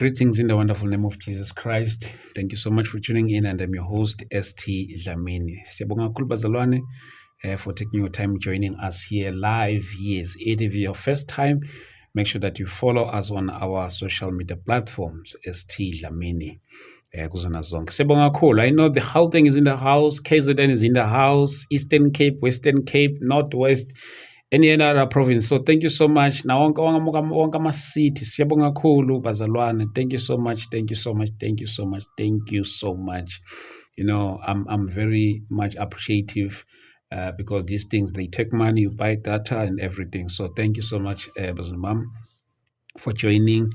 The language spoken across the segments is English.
Greetings in the wonderful name of Jesus Christ. Thank you so much for tuning in, and I'm your host, ST Dlamini. Siyabonga kakhulu bazalwane for taking your time joining us here live. Yes, if it's your first time, make sure that you follow us on our social media platforms, ST Dlamini. Kuzona zonke. Siyabonga kakhulu. I know the Gauteng is in the house, KZN is in the house, Eastern Cape, Western Cape, Northwest, any other province. So thank you so much. Na wonke ama-city siyabonga kakhulu bazalwane. Thank you so much. Thank you so much. Thank you so much. Thank you so much. You know, I'm very much appreciative because these things, they take money, you buy data and everything. So thank you so much, Bazalman, for joining.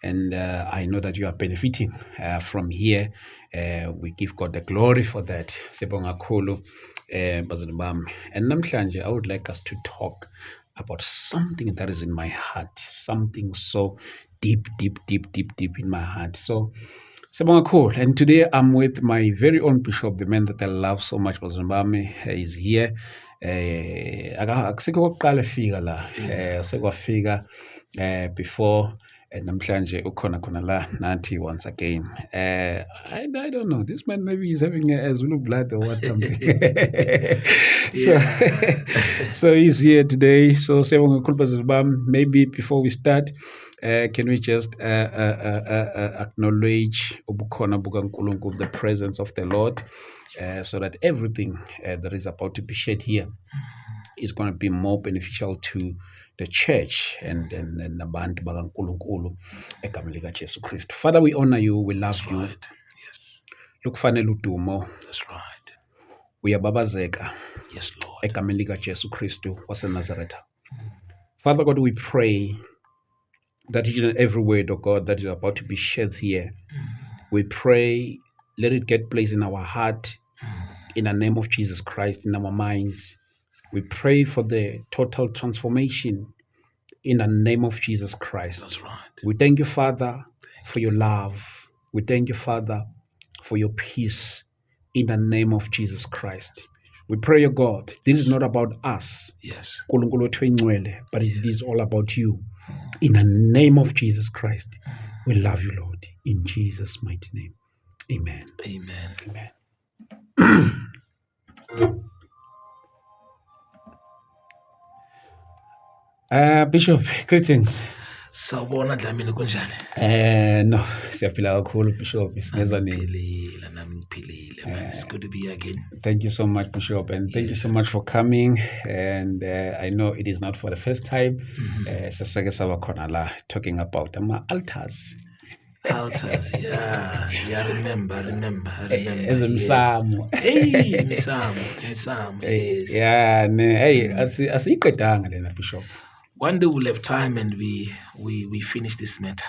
And I know that you are benefiting from here. We give God the glory for that. Siyabonga kakhulu. And namhlanje, I would like us to talk about something that is in my heart, something so deep in my heart. So, siyabonga kakhulu. And today I'm with my very own bishop, the man that I love so much, Bazalwane. He's here. Akusikho kokuqala efika la, sekwafika before. Namhlanje ukhona khona la nathi once again. I don't know. This man maybe he's having a Zulu blood or what something. So he's here today. So maybe before we start, can we just acknowledge ubukhona bukaNkulunkulu, the presence of the Lord, so that everything that is about to be shared here is going to be more beneficial to the church and abantu bakaNkulunkulu egameni lika Jesu Kristu. Father, we honor you, we love you. Right. Yes. Lukufanele udumo. That's right. Uyababazeka. Yes, Lord. Egameni lika Jesu Kristu waseNazaretha. Father God, we pray that each and every word, oh God, that is about to be shared here, we pray, let it get place in our heart, in the name of Jesus Christ, in our minds. We pray for the total transformation in the name of Jesus Christ. That's right. We thank you, Father, for your love. We thank you, Father, for your peace in the name of Jesus Christ. We pray, O God, this is not about us, Yes, but it is all about you. In the name of Jesus Christ, we love you, Lord. In Jesus' mighty name, amen. Amen. Amen. Bishop, greetings. Sawubona Dlamini kunjani? No, siyaphila kakhulu Bishop. Isingezwa nini? Nami ngiphilile man. It's good to be here again. Thank you so much, Bishop, and thank you so much for coming. And I know it is not for the first time. Sasake sabakhona la talking about altars. Altars, yeah. I remember. As a msamo. Hey, misamo, yes. Yeah, hey, asiyiqedanga lena Bishop. One day we'll have time and we finish this matter.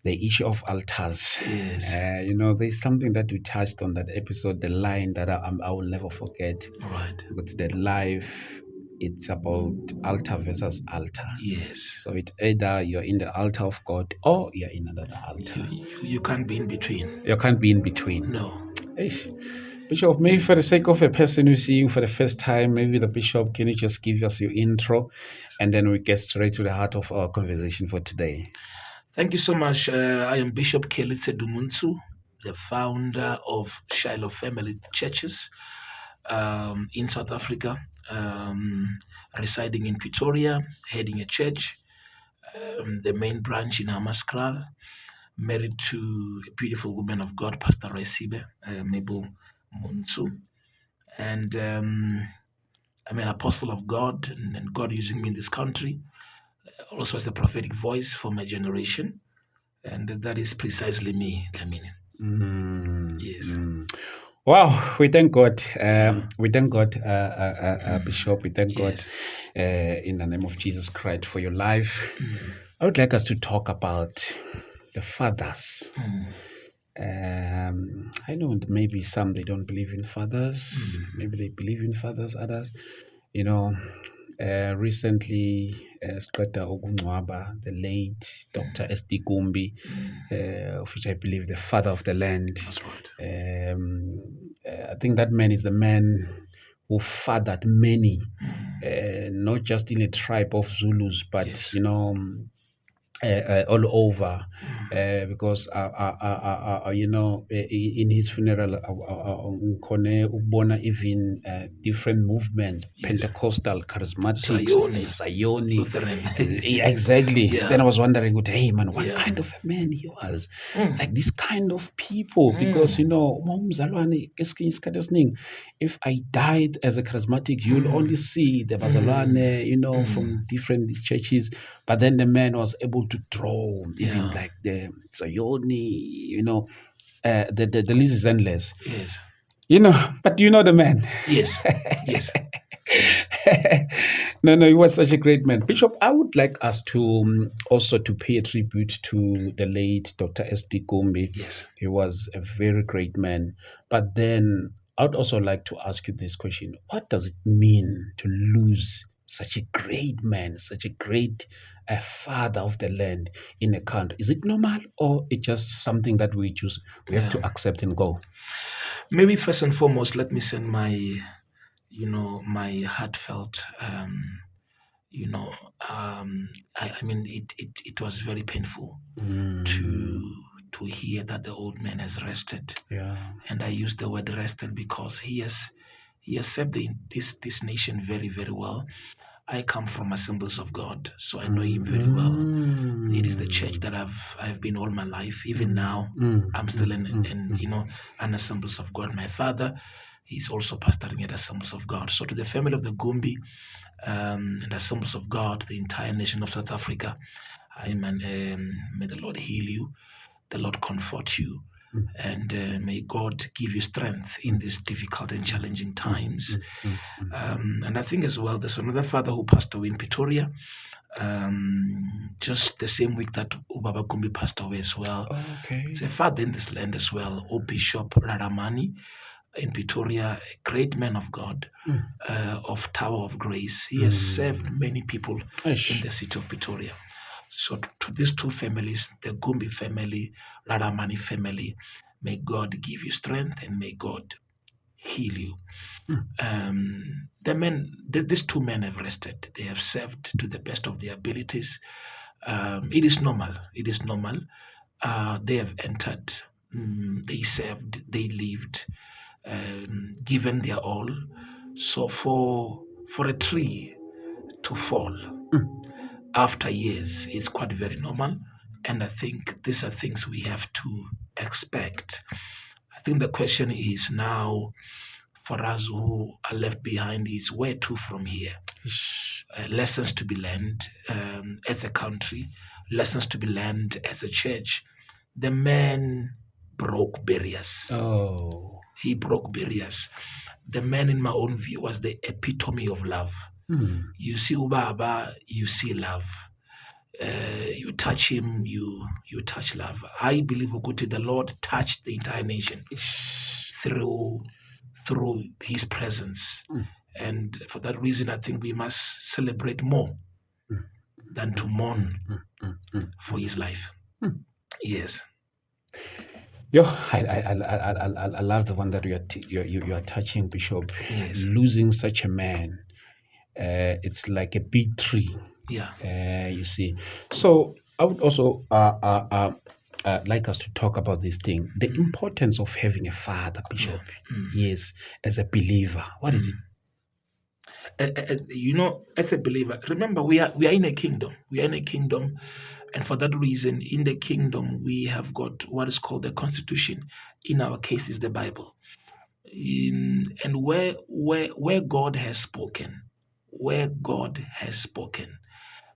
The issue of altars. Yes. You know, there's something that we touched on that episode, the line that I will never forget. Right. But that life, it's about altar versus altar. Yes. So it's either you're in the altar of God or you're in another altar. You can't be in between. You can't be in between. No. Eish. Bishop, maybe for the sake of a person who's seeing for the first time, maybe the Bishop, can you just give us your intro and then we get straight to the heart of our conversation for today? Thank you so much. I am Bishop Kelitse Dumunsu, the founder of Shiloh Family Churches in South Africa, residing in Pretoria, heading a church, the main branch in Hammanskraal, married to a beautiful woman of God, Pastor Resibe, Mabel Munsu. And I'm an apostle of God, and God using me in this country, also as the prophetic voice for my generation. And that is precisely me, Dlamini. Yes. Wow, we thank God. We thank God, Bishop. We thank God in the name of Jesus Christ for your life. I would like us to talk about the fathers. I know maybe some, they don't believe in fathers. Maybe they believe in fathers, others. You know, recently, the late Dr. SD Gumbi, of which I believe the father of the land. That's right. I think that man is the man who fathered many, not just in a tribe of Zulus, but, Yes. you know, all over, because in his funeral ngikhone ukubona even different movements, Yes. Pentecostal, charismatic, Zion. Lutheran. Exactly. Yeah. Then I was wondering, hey man, what Yeah. kind of a man he was. Like this kind of people, because umzalwane kesinye isikhathi esiningi, if I died as a charismatic, you'll only see the bazalwane, from different churches, but then the man was able to draw even like the Zayoni, the list is endless. Yes. But you know the man. Yes. Yes. No, he was such a great man. Bishop, I would like us to also to pay a tribute to the late Dr. SD Gumbi. Yes. He was a very great man. But then I would also like to ask you this question. What does it mean to lose such a great man, such a great father of the land in a country? Is it normal, or it's just something that we have to accept and go? Maybe first and foremost, let me send my my heartfelt I mean it was very painful to hear that the old man has rested. And I use the word rested because he has served this nation very, very well. I come from Assemblies of God, so I know him very well. It is the church that I've been all my life. Even now, I'm still in an Assemblies of God. My father, he's also pastoring at Assemblies of God. So to the family of the Gumbi and Assemblies of God, the entire nation of South Africa, may the Lord heal you, the Lord comfort you, and may God give you strength in these difficult and challenging times. And I think as well, there's another father who passed away in Pretoria, just the same week that ubewuBaba Gumbi passed away as well. Okay. It's a father in this land as well, Bishop Raramani in Pretoria, a great man of God, of Tower of Grace. He has served many people in the city of Pretoria. So to these two families, the Gumbi family, Raramani family, may God give you strength and may God heal you. These two men have rested. They have served to the best of their abilities. It is normal. It is normal. They have entered. They served. They lived. Given their all. So for a tree to fall after years is quite very normal, and I think these are things we have to expect. I think the question is now, for us who are left behind, is where to from here? Lessons to be learned as a country, lessons to be learned as a church. The man broke barriers. He broke barriers. The man, in my own view, was the epitome of love. You see ubaba, you see love. You touch him, you touch love. I believe Okuti, the Lord touched the entire nation through his presence. And for that reason, I think we must celebrate more than to mourn for his life. Yes. I love the one that you are touching, Bishop. Yes. Losing such a man, it's like a big tree. Yeah. You see. So I would also like us to talk about this thing, the importance of having a father, Bishop. Yes, as a believer. What is it? As a believer, remember we are in a kingdom. We are in a kingdom, and for that reason, in the kingdom, we have got what is called the Constitution. In our case, is the Bible. And where God has spoken,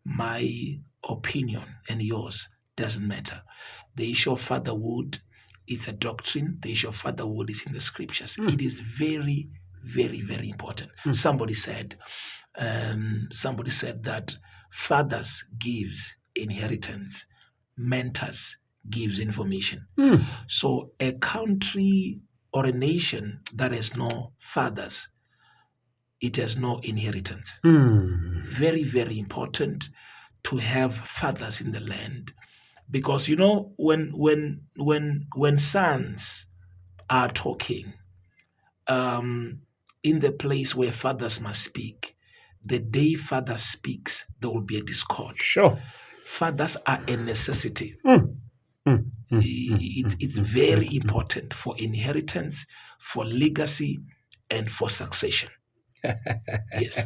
my opinion and yours doesn't matter. The issue of fatherhood is a doctrine. The issue of fatherhood is in the scriptures. It is very, very, very important. Somebody said that fathers gives inheritance, mentors gives information. So a country or a nation that has no fathers, it has no inheritance. Very, very important to have fathers in the land, because when sons are talking in the place where fathers must speak, the day father speaks, there will be a discord. Sure. fathers are a necessity. It's very important for inheritance, for legacy, and for succession. Yes.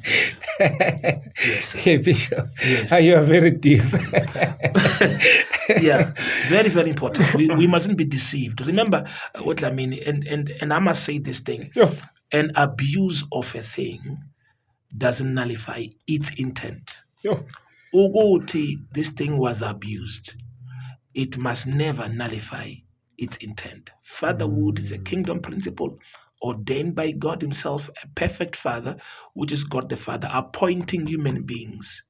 Yes. Yes, sir. Hey, Bishop. Yes. You are very deep. Yeah, very, very important. We mustn't be deceived. Remember what I mean, and I must say this thing. Yeah. An abuse of a thing doesn't nullify its intent. Yeah. Uguti, this thing was abused. It must never nullify its intent. Fatherhood is a kingdom principle ordained by God Himself, a perfect Father, which is God the Father, appointing human beings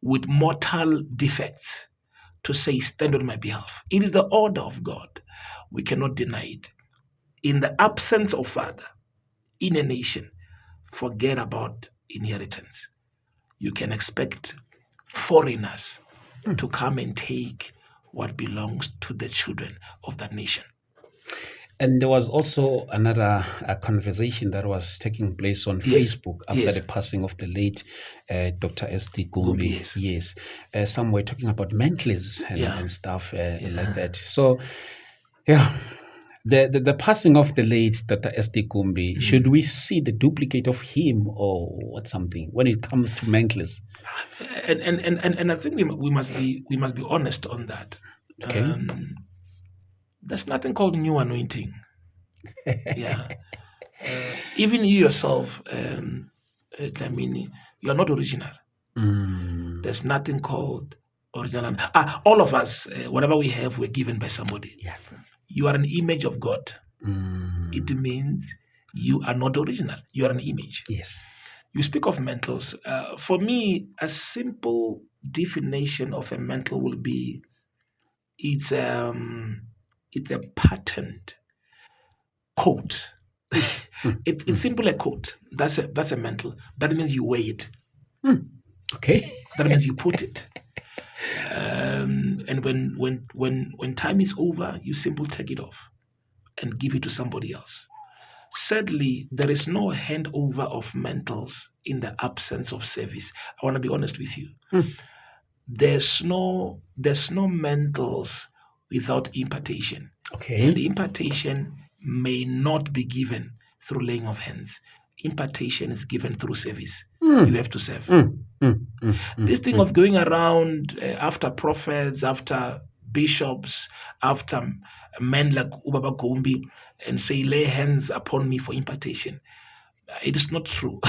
with mortal defects to say, stand on my behalf. It is the order of God. We cannot deny it. In the absence of father in a nation, forget about inheritance. You can expect foreigners to come and take what belongs to the children of that nation. And there was also another conversation that was taking place on Facebook after the passing of the late Dr. SD Gumbi. Yes. Some were talking about Mantels and stuff like that. So, the passing of the late Dr. SD Gumbi, should we see the duplicate of him or what something when it comes to Mantels? And I think we must be honest on that. Okay. There's nothing called new anointing. Even you yourself, Dlamini, you are not original. There's nothing called original. All of us, whatever we have, we're given by somebody. Yeah. You are an image of God. It means you are not original. You are an image. Yes. You speak of Mantels. For me, a simple definition of a mantle will be it's a patterned coat. It's simply a coat. That's a mantle. That means you wear it. Okay. That means you put it. And when time is over, you simply take it off and give it to somebody else. Sadly, there is no handover of mantles in the absence of service. I want to be honest with you. There's no mantles without impartation. Okay. And the impartation may not be given through laying of hands. Impartation is given through service. You have to serve. This thing of going around after prophets, after bishops, after men like ubewuBaba Gumbi, and say, lay hands upon me for impartation. It is not true.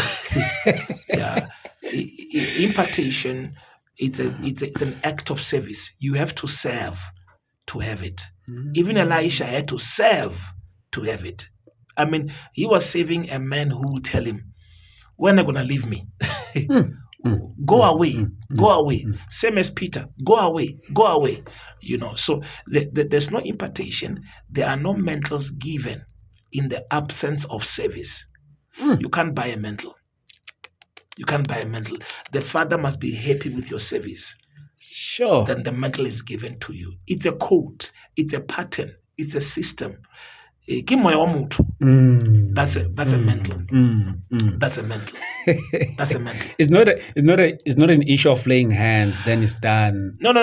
Impartation, it's an act of service. You have to serve to have it. Even Elisha had to serve to have it. I mean, he was saving a man who would tell him, when are you going to leave me? Go away, go away. Same as Peter, go away, go away. So there's no impartation. There are no mantles given in the absence of service. You can't buy a mantle. You can't buy a mantle. The father must be happy with your service. Sure. Then the mantle is given to you. It's a code. It's a pattern. It's a system. That's a mantle. That's a mantle. That's a mantle. It's not an issue of laying hands. Then it's done. No.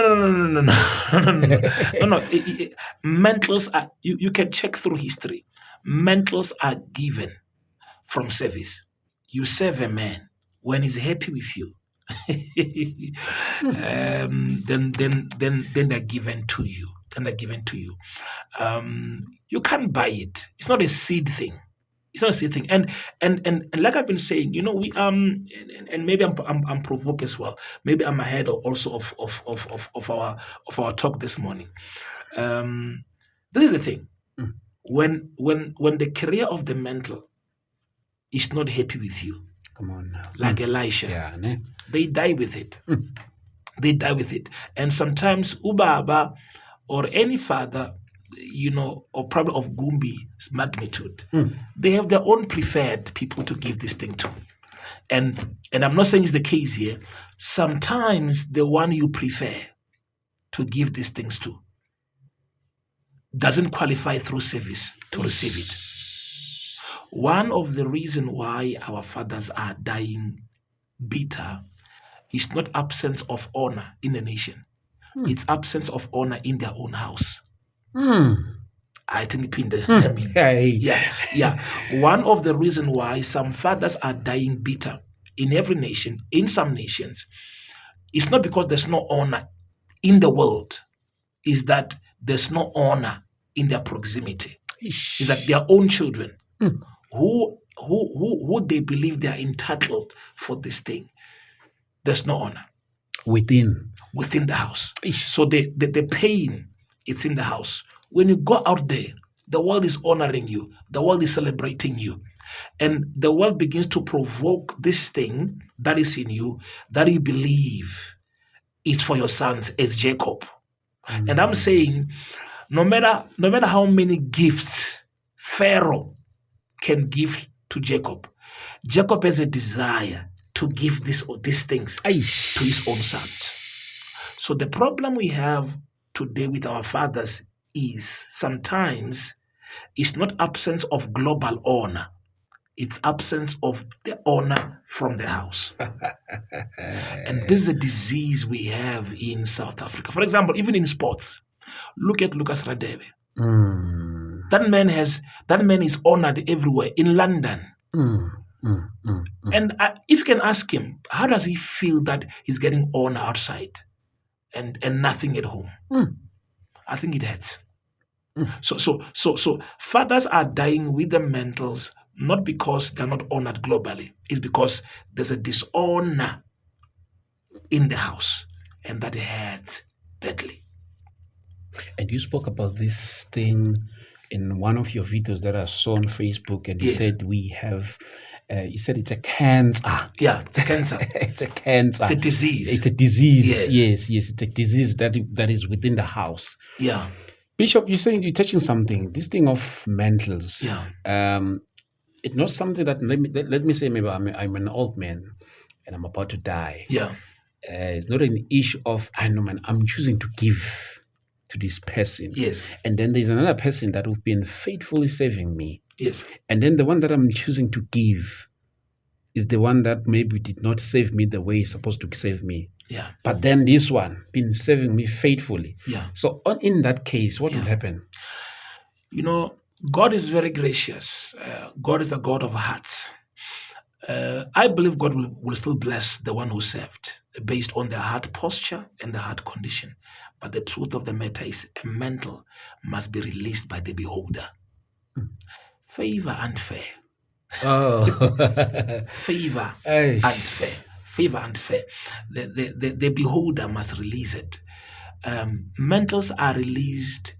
Mantles are. You can check through history. Mantles are given from service. You serve a man when he's happy with you. Then they're given to you. You can't buy it. It's not a seed thing. It's not a seed thing. And like I've been saying, we and maybe I'm provoked as well. Maybe I'm ahead also of our talk this morning. This is the thing. When the career of the mantle is not happy with you, come on now, like Elisha, they die with it. They die with it. And sometimes ubewuBaba or any father, or probably of Gumbi's magnitude, they have their own preferred people to give this thing to. And I'm not saying it's the case here. Sometimes the one you prefer to give these things to doesn't qualify through service to receive it. One of the reasons why our fathers are dying bitter It's not absence of honor in a nation. It's absence of honor in their own house. I think yeah. One of the reasons why some fathers are dying bitter in every nation, in some nations, it's not because there's no honor in the world, is that there's no honor in their proximity. Is that their own children who they believe they are entitled for this thing, there's no honor within the house. So the pain, it's in the house. When you go out there, the world is honoring you, the world is celebrating you, and the world begins to provoke this thing that is in you, that you believe is for your sons, as Jacob. And I'm saying, no matter how many gifts Pharaoh can give to Jacob, Jacob has a desire to give these things to his own sons. So the problem we have today with our fathers is sometimes it's not absence of global honor, it's absence of the honor from the house. And this is a disease we have in South Africa. For example, even in sports, look at Lucas Radebe. That man is honored everywhere in London. And if you can ask him, how does he feel that he's getting honor outside and nothing at home? I think it hurts. So fathers are dying with the Mantels, not because they're not honored globally. It's because there's a dishonor in the house, and that hurts badly. And you spoke about this thing in one of your videos that I saw on Facebook, and you said we have, you said it's a cancer. Yeah, it's a cancer. It's a cancer. It's a disease. It's a disease. Yes. It's a disease that is within the house. Yeah. Bishop, you're saying you're touching something. This thing of Mantels. Yeah. It's not something that let me say maybe I'm an old man and I'm about to die. Yeah. It's not an issue of I know, man, I'm choosing to give to this person. Yes. And then there's another person that have been faithfully serving me. Yes. And then the one that I'm choosing to give is the one that maybe did not save me the way he's supposed to save me. Yeah. But then this one been serving me faithfully. Yeah. So in that case, what will happen? You know, God is very gracious. God is a God of hearts. I believe God will still bless the one who served based on their heart posture and the heart condition. But the truth of the matter is a mantle must be released by the beholder. Favor and fair. Oh. Favor and fair. Favor and fair. The beholder must release it. Mantles are released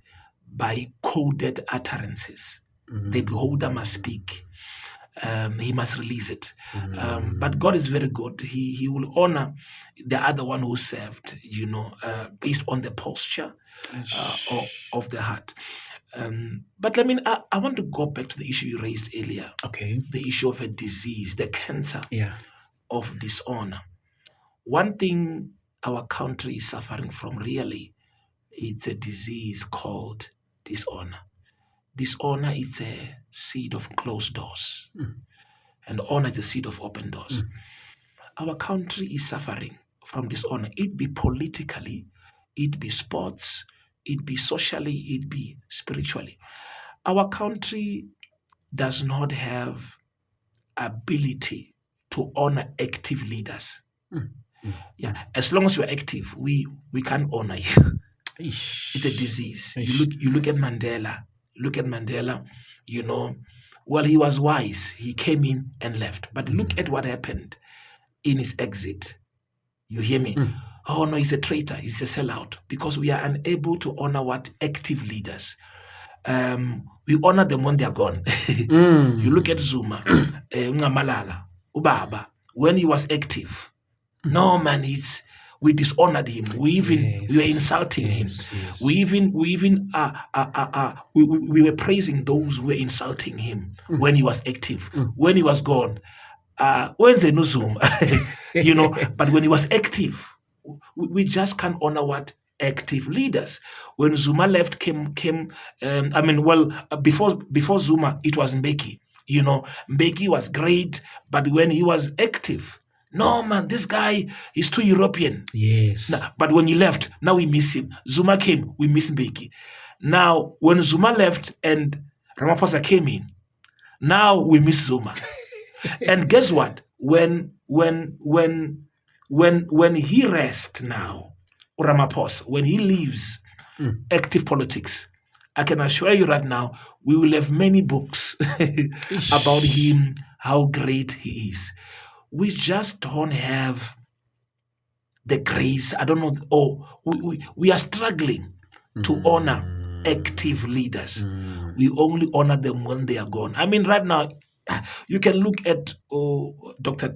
by coded utterances. The beholder must speak. He must release it. But God is very good. He will honor the other one who served, based on the posture of the heart. But I want to go back to the issue you raised earlier. Okay. The issue of a disease, the cancer of dishonor. One thing our country is suffering from really, it's a disease called dishonor. Dishonor is a seed of closed doors, and honor is a seed of open doors. Our country is suffering from dishonor. It be politically, it be sports, it be socially, it be spiritually. Our country does not have ability to honor active leaders. Yeah, as long as you're active, we can't honor you. It's a disease. You look at Mandela. Look at Mandela, well, he was wise. He came in and left. But look at what happened in his exit. You hear me? Oh, no, he's a traitor. He's a sellout. Because we are unable to honor what active leaders. We honor them when they are gone. You look at Zuma, Malala, ubewuBaba, when he was active. No, man, we dishonored him. We were insulting him. Yes. We were praising those who were insulting him when he was active. When he was gone, when they knew Zoom, but when he was active, we just can't honor what active leaders. When Zuma left, before Zuma, it was Mbeki. Mbeki was great, but when he was active, No, man, this guy is too European. Yes. But when he left, now we miss him. Zuma came, we miss Mbeki. Now, when Zuma left and Ramaphosa came in, now we miss Zuma. And guess what? When he rests now, Ramaphosa, when he leaves active politics, I can assure you right now, we will have many books about him, how great he is. We just don't have the grace. I don't know. We are struggling to honor active leaders. We only honor them when they are gone. I mean, right now, you can look at Dr.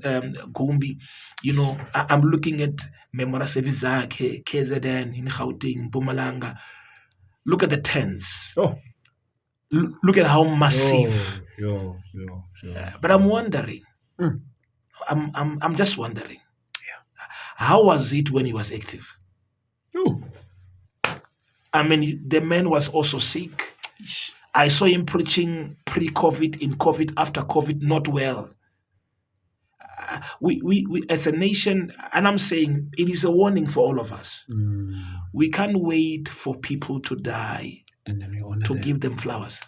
Gumbi. You know, I'm looking at Memora Sevizake, KZN, in Gauteng, Mpumalanga. Look at the tents. Look at how massive. But I'm wondering. I'm just wondering. How was it when he was active? I mean, the man was also sick. I saw him preaching pre-COVID, in COVID, after COVID, not well. We as a nation, and I'm saying it is a warning for all of us. We can't wait for people to die and then we honor to them. give them flowers.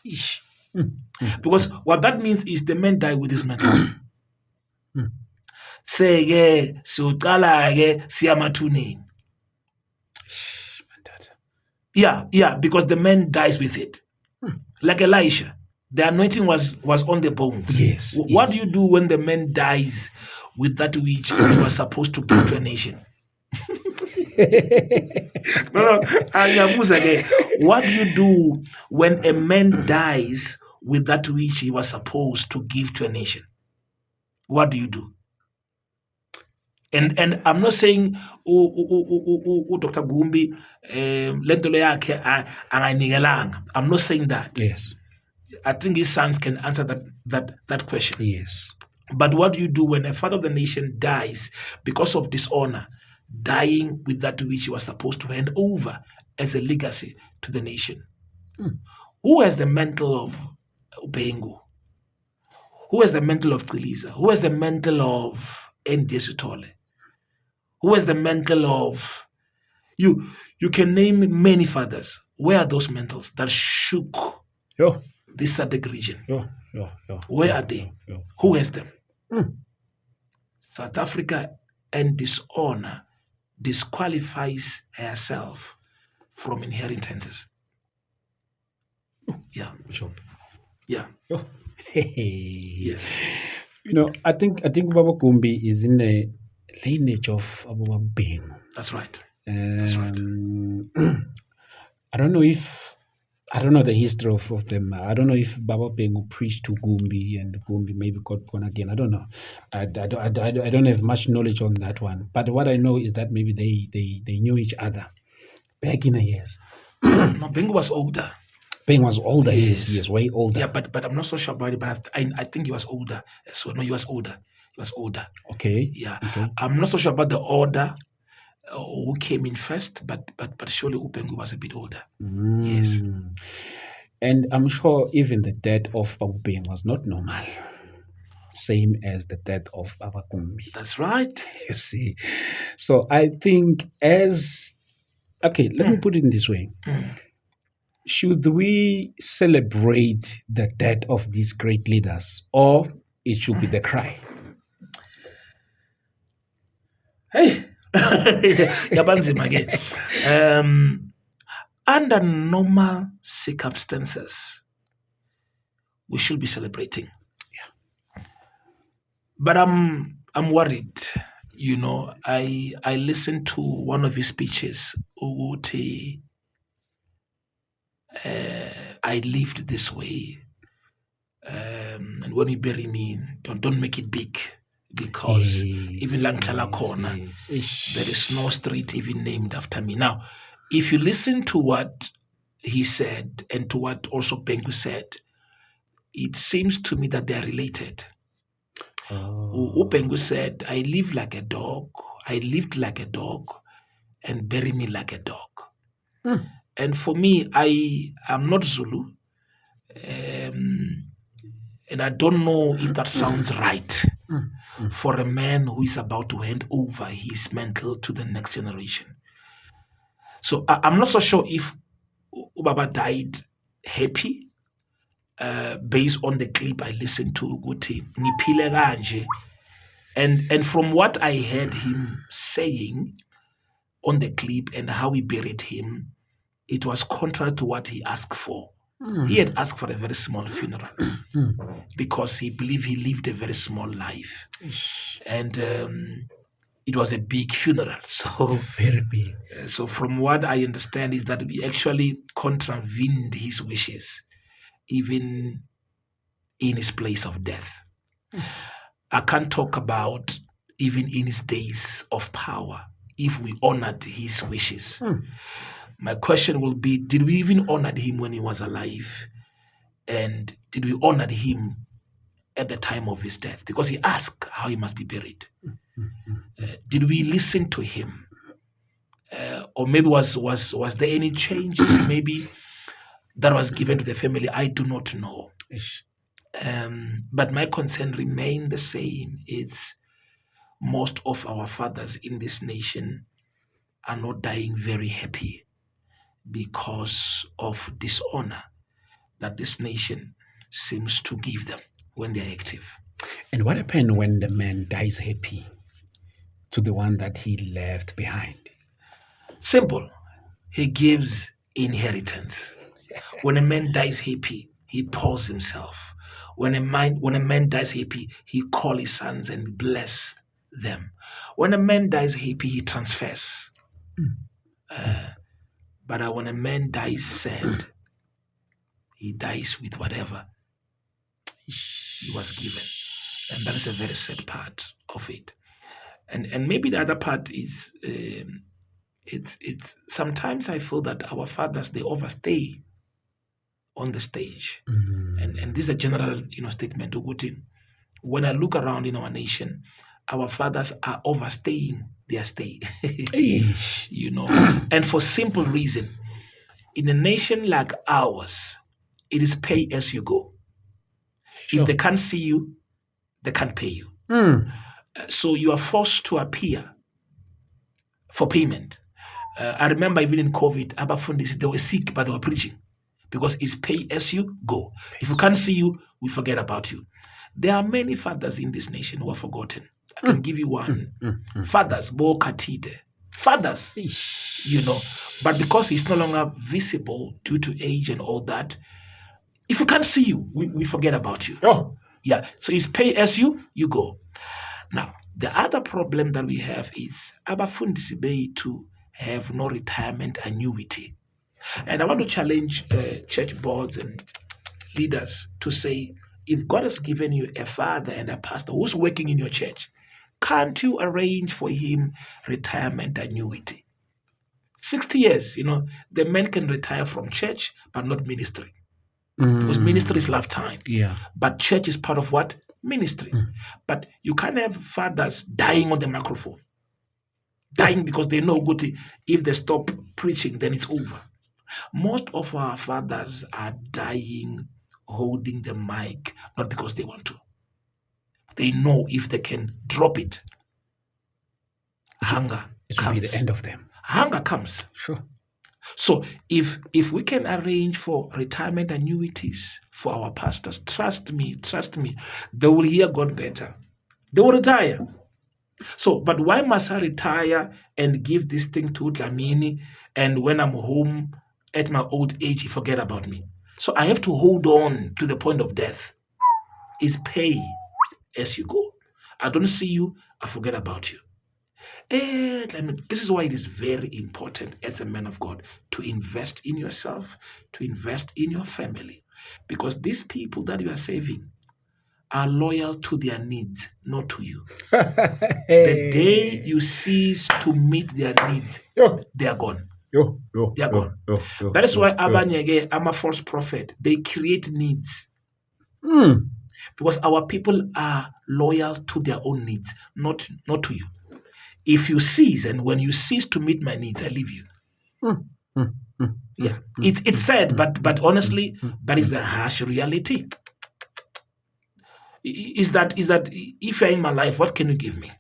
Because what that means is the man died with his mental. Say, yeah, so siyamathuning. Yeah, because the man dies with it. Like Elisha, the anointing was on the bones. Yes. What do you do when the man dies with that which you were supposed to give to a nation? What do you do when a man dies with that which he was supposed to give to a nation? What do you do? And I'm not saying Dr. Gumbi lentolo yakhe angayinikelanga. I'm not saying that. Yes. I think his sons can answer that question. Yes. But what do you do when a father of the nation dies because of dishonor, dying with that which he was supposed to hand over as a legacy to the nation? Who has the mantle of Ubengu? Who has the mantle of Tiliza? Who has the mantle of Ndesitole? Who has the mantle of you can name many fathers. Where are those mantles that shook this SADC region? Where are they? Who has them? South Africa and dishonor disqualifies herself from inheritances. Yeah. Sure. Yeah. Yes. You know, I think Baba Gumbi is in the lineage of Abu Bing. That's right. That's right. I don't know the history of them. I don't know if Baba Bengu preached to Gumbi and Gumbi maybe got born again. I don't know. I don't have much knowledge on that one. But what I know is that maybe they knew each other back in the years. No, Bengu was older. Beng was older. Yes. He is way older. Yeah, but I'm not so sure about it. But I think he was older. So no, he was older. He was older. Okay. Yeah. Okay. I'm not so sure about the order who came in first, but surely Ubengu was a bit older. Yes. And I'm sure even the death of Babu Beng was not normal. Same as the death of Baba Gumbi. That's right. You see. So I think let me put it in this way. Should we celebrate the death of these great leaders, or it should be the cry? Hey, Yabanzim again. Under normal circumstances, we should be celebrating. Yeah. But I'm worried. You know, I listened to one of his speeches. I lived this way. And when you bury me, don't make it big. Because even Langchala Corner, there is no street even named after me. Now, if you listen to what he said and to what also Bengu said, it seems to me that they are related. Bengu said, I lived like a dog, and bury me like a dog. And for me, I am not Zulu. And I don't know if that sounds right. for a man who is about to hand over his mantle to the next generation. So I'm not so sure if uBaba died happy, based on the clip I listened to, ukuthi ngiphile kanje. And from what I heard him saying on the clip and how we buried him, it was contrary to what he asked for. He had asked for a very small funeral because he believed he lived a very small life. And it was a big funeral. So Very big. So from what I understand is that we actually contravened his wishes, even in his place of death. I can't talk about even in his days of power, if we honored his wishes. My question will be, did we even honor him when he was alive? And did we honor him at the time of his death? Because he asked how he must be buried. Did we listen to him? Or maybe was there any changes maybe that was given to the family? I do not know. But my concern remained the same. It's most of our fathers in this nation are not dying very happy because of dishonor that this nation seems to give them when they're active. And what happened when the man dies happy to the one that he left behind? Simple. He gives inheritance. When a man dies happy, he pours himself. When a man dies happy, he calls his sons and bless them. When a man dies happy, he transfers. But when a man dies sad, he dies with whatever he was given. And that is a very sad part of it. And maybe the other part is it's sometimes I feel that our fathers, they overstay on the stage. And this is a general statement to Guti. When I look around in our nation, our fathers are overstaying their stay. And for simple reason. In a nation like ours, it is pay as you go. If they can't see you, they can't pay you. So you are forced to appear for payment. I remember even in COVID, Abafundis, they were sick, but they were preaching because it's pay as you go. If we can't see you, we forget about you. There are many fathers in this nation who are forgotten. I can give you one. Fathers, Bo Katide. Fathers, but because he's no longer visible due to age and all that, if we can't see you, we forget about you. Yeah, so it's pay as you go. Now, the other problem that we have is Abafundisi to have no retirement annuity. And I want to challenge church boards and leaders to say, if God has given you a father and a pastor who's working in your church, can't you arrange for him retirement annuity? 60 years, the men can retire from church, but not ministry. Because ministry is lifetime. Yeah. But church is part of what? Ministry. But you can't have fathers dying on the microphone. Dying because they know good, if they stop preaching, then it's over. Most of our fathers are dying holding the mic, not because they want to. They know if they can drop it, hunger It comes. will be the end of them. Hunger comes. Sure. So if we can arrange for retirement annuities for our pastors, trust me, they will hear God better. They will retire. So, but why must I retire and give this thing to Dlamini, and when I'm home at my old age, he forget about me? So I have to hold on to the point of death. It's pay as you go. I don't see you, I forget about you. This is why it is very important as a man of God to invest in yourself, to invest in your family. Because these people that you are saving are loyal to their needs, not to you. The day you cease to meet their needs, they are gone. They are gone. That is why Abanyege, I'm a false prophet. They create needs. Because our people are loyal to their own needs, not to you. If you cease, and when you cease to meet my needs, I leave you. Yeah, it's sad, but honestly, that is the harsh reality. is that if you're in my life, what can you give me?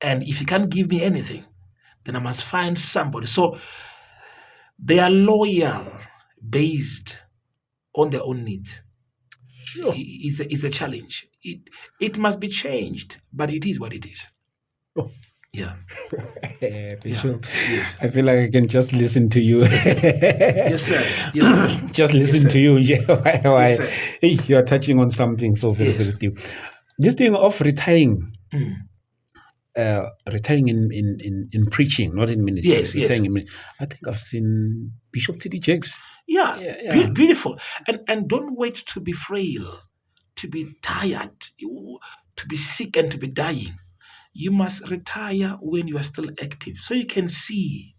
And if you can't give me anything, then I must find somebody. So they are loyal based on their own needs. Sure. It's a challenge. It must be changed, but it is what it is. Oh. Yeah. Bishop, Yes. I feel like I can just listen to you. Yes, sir. Yes, sir. Just listen Yes, to you. Why, Yes, sir. hey, you're touching on something so very, Yes. very deep. This thing of retiring, Mm. retiring in preaching, not in ministry. Yes, yes. Retiring in I think I've seen Bishop T.D. Jakes. Yeah, Yeah. beautiful. And don't wait to be frail, to be tired, to be sick and to be dying. You must retire when you are still active, so you can see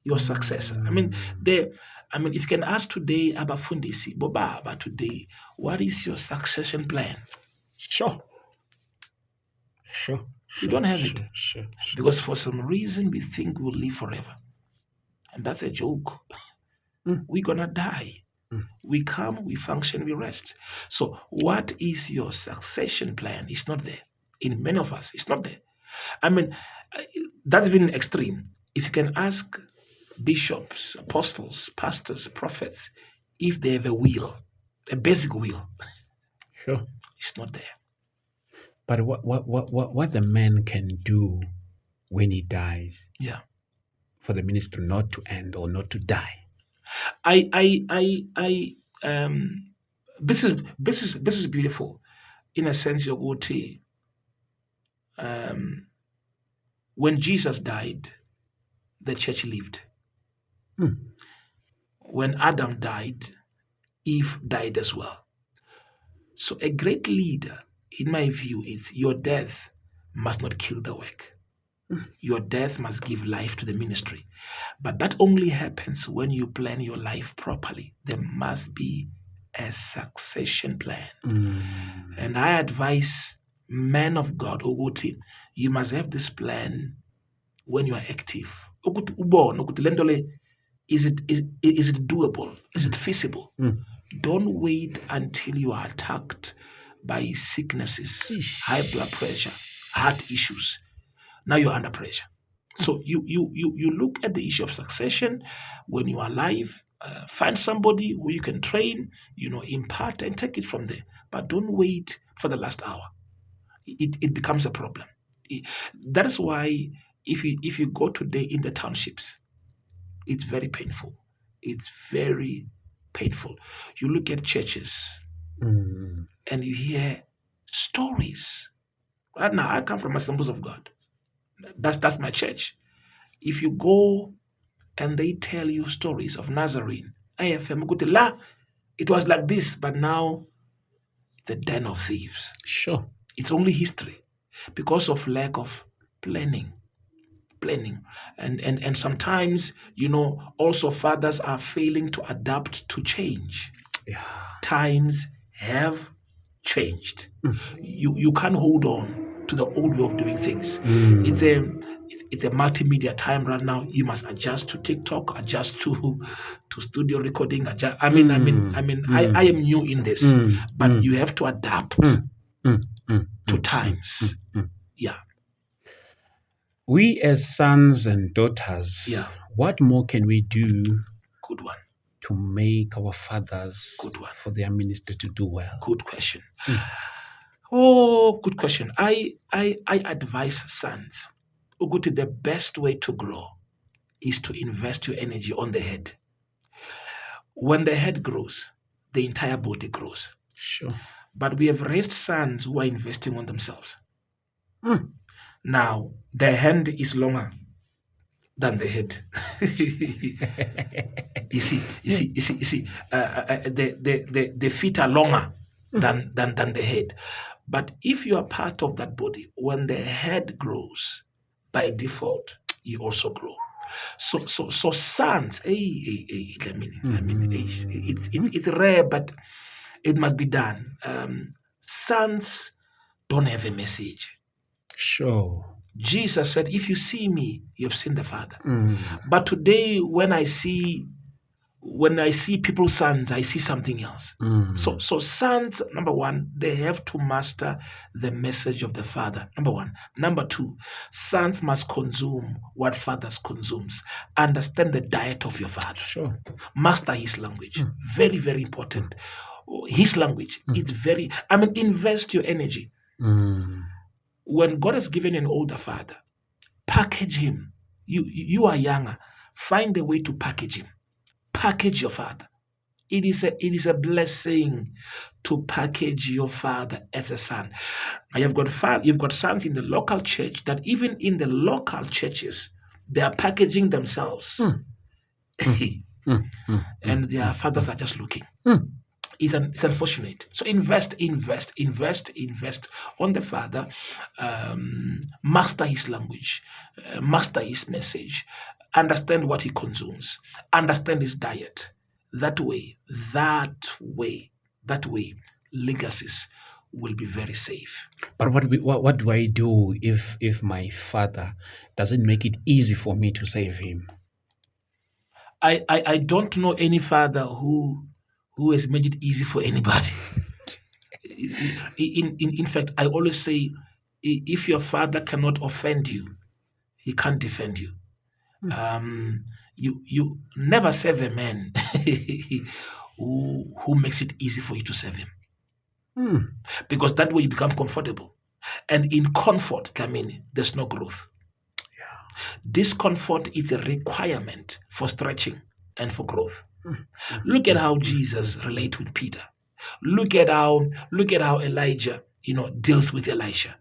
your successor. I mean, if you can ask today about Fundisi, Bobaba today, what is your succession plan? Sure. We don't have it. Sure. Because for some reason we think we'll live forever. And that's a joke. We're gonna die. We come, we function, we rest. So what is your succession plan? It's not there. In many of us, it's not there. I mean, that's even extreme. If you can ask bishops, apostles, pastors, prophets, if they have a will, a basic will, Sure. it's not there. But what the man can do when he dies, Yeah. for the ministry not to end or not to die. This is beautiful. In a sense, yokuthi, when Jesus died, the church lived. When Adam died, Eve died as well. So a great leader, in my view, is your death must not kill the work. Your death must give life to the ministry. But that only happens when you plan your life properly. There must be a succession plan. And I advise men of God, ukuthi, you must have this plan when you are active. Ukuthi ubone ukuthi le nto le, is it doable? Is it feasible? Don't wait until you are attacked by sicknesses, high blood pressure, heart issues. Now you're under pressure. So you look at the issue of succession when you are alive. Find somebody who you can train, impart and take it from there. But don't wait for the last hour. It becomes a problem. That is why if you go today in the townships, it's very painful. It's very painful. You look at churches and you hear stories. Right now, I come from Assemblies of God. That's my church. If you go and they tell you stories of Nazarene, IFM, it was like this, but now it's a den of thieves. Sure. It's only history because of lack of planning. And sometimes, also fathers are failing to adapt to change. Yeah. Times have changed. You can't hold on to the old way of doing things. It's a multimedia time right now. You must adjust to TikTok, adjust to studio recording. I am new in this, but you have to adapt to times. Yeah. We as sons and daughters, what more can we do? Good one. To make our fathers, Good one, for their ministry to do well? Good question. Oh, good question. I advise sons, ukuthi, the best way to grow is to invest your energy on the head. When the head grows, the entire body grows. Sure. But we have raised sons who are investing on themselves. Now, the hand is longer than the head. You see, the feet are longer than the head. But if you are part of that body, when the head grows, by default, you also grow. So sons, it's rare, but it must be done. Sons don't have a message. Sure. Jesus said, if you see me, you have seen the Father. But today, when I see when I see people's sons, I see something else. So sons, number one, they have to master the message of the father. Number one. Number two, sons must consume what fathers consumes. Understand the diet of your father. Sure. Master his language. Very, very important. His language. It's very, invest your energy. When God has given an older father, package him. You are younger. Find a way to package him. Package your father. It is a blessing to package your father as a son. Now you've got sons in the local church that even in the local churches, they are packaging themselves. And their fathers are just looking. It's unfortunate. So invest on the father. Master his language, master his message, understand what he consumes, understand his diet. That way, legacies will be very safe. But what do I do if my father doesn't make it easy for me to save him? I don't know any father who has made it easy for anybody. In fact, I always say, if your father cannot offend you, he can't defend you. You never save a man who makes it easy for you to save him. Because that way you become comfortable. And in comfort, there's no growth. Discomfort is a requirement for stretching and for growth. Look at how Jesus relates with Peter. Look at how Elijah, deals with Elisha.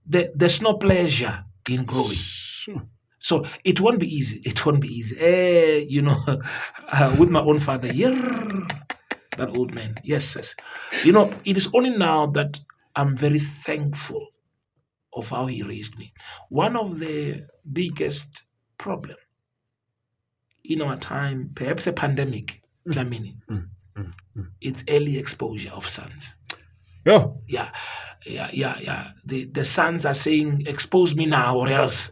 There's no pleasure in growing. So it won't be easy. With my own father, that old man. Yes. It is only now that I'm very thankful of how he raised me. One of the biggest problem in our time, perhaps a pandemic, it's early exposure of sons. Yeah. The sons are saying, expose me now or else